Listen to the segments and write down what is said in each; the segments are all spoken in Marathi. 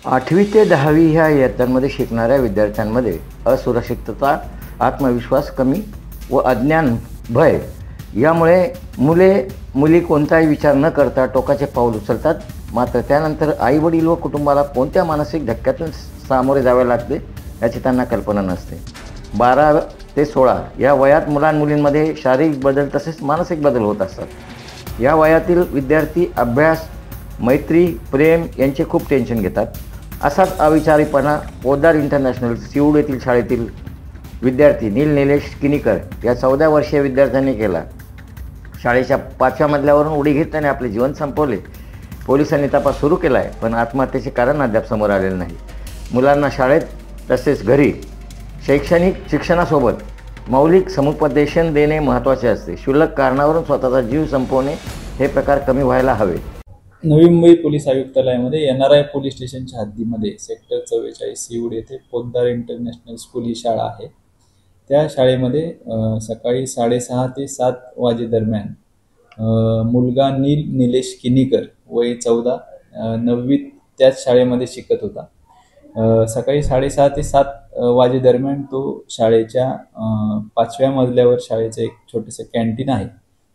8वी ते 10वी ह्या इयत्तांमध्ये शिकणाऱ्या विद्यार्थ्यांमध्ये असुरक्षितता, आत्मविश्वास कमी व अज्ञान, भय यामुळे मुली कोणताही विचार न करता टोकाचे पाऊल उचलतात. मात्र त्यानंतर आईवडील व कुटुंबाला कोणत्या मानसिक धक्क्यातून सामोरे जावे लागते याची त्यांना कल्पना नसते. 12 ते 16 या वयात मुलांमुलींमध्ये शारीरिक बदल तसेच मानसिक बदल होत असतात. या वयातील विद्यार्थी अभ्यास, मैत्री, प्रेम यांचे खूप टेन्शन घेतात. असाच अविचारीपणा पोद्दार इंटरनॅशनल सिऊड येथील शाळेतील विद्यार्थी निलेश किनीकर या 14 वर्षीय विद्यार्थ्यांनी केला. शाळेच्या 5व्या मजल्यावरून उडी घेत त्याने आपले जीवन संपवले. पोलिसांनी तपास सुरू केला आहे, पण आत्महत्येचे कारण अद्याप समोर आलेले नाही. मुलांना शाळेत तसेच घरी शैक्षणिक शिक्षणासोबत मौलिक समुपदेशन देणे महत्त्वाचे असते. क्षुल्लक कारणावरून स्वतःचा जीव संपवणे हे प्रकार कमी व्हायला हवे. Navi Mumbai police आयुक्तालयामध्ये NRI police स्टेशनच्या हद्दीमध्ये सेक्टर 44 सिऊड येथे पोद्दार इंटरनॅशनल स्कूल ही शाळा आहे. त्या शाळेमध्ये सकाळी 6:30 ते 7 वाजेदरम्यान मुलगा निलेश किनीकर वय 14 9वीत त्याच शाळेमध्ये शिकत होता. सकाळी 6:30 ते 7 वाजेदरम्यान तो शाळेच्या 5व्या मजल्यावर शाळेचं एक छोटंसं कॅन्टीन आहे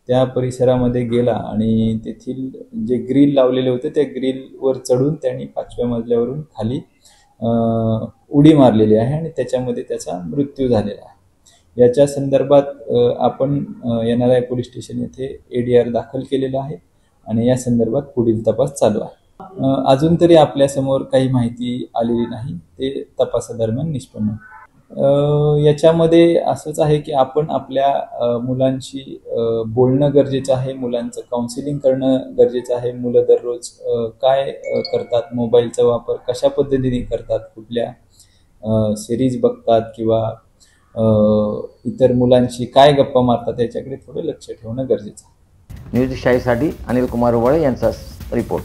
त्या परिसरामध्ये गेला आणि तेथील जे ग्रिल लावलेले होते त्या ग्रिलवर चढून त्यांनी 5व्या मजल्यावरून खाली उडी मारलेली आहे आणि त्याच्यामध्ये त्याचा मृत्यू झालेला आहे. याच्या संदर्भात आपण NRI पोलीस स्टेशन येथे ADR दाखल केलेला आहे आणि या संदर्भात पुढील तपास चालू आहे. अजून तरी आपल्यासमोर काही माहिती आलेली नाही, ते तपासादरम्यान निष्पन्न. याच्यामध्ये असंच आहे की आपण आपल्या मुलांशी बोलणं गरजेचं आहे, मुलांचं काउन्सिलिंग करणं गरजेचं आहे. मुलं दररोज काय करतात, मोबाईलचा वापर कशा पद्धतीने करतात, कुठल्या सिरीज बघतात किंवा इतर मुलांशी काय गप्पा मारतात याच्याकडे थोडं लक्ष ठेवणं गरजेचं आहे. न्यूज शाहीसाठी अनिल कुमार वळे यांचा रिपोर्ट.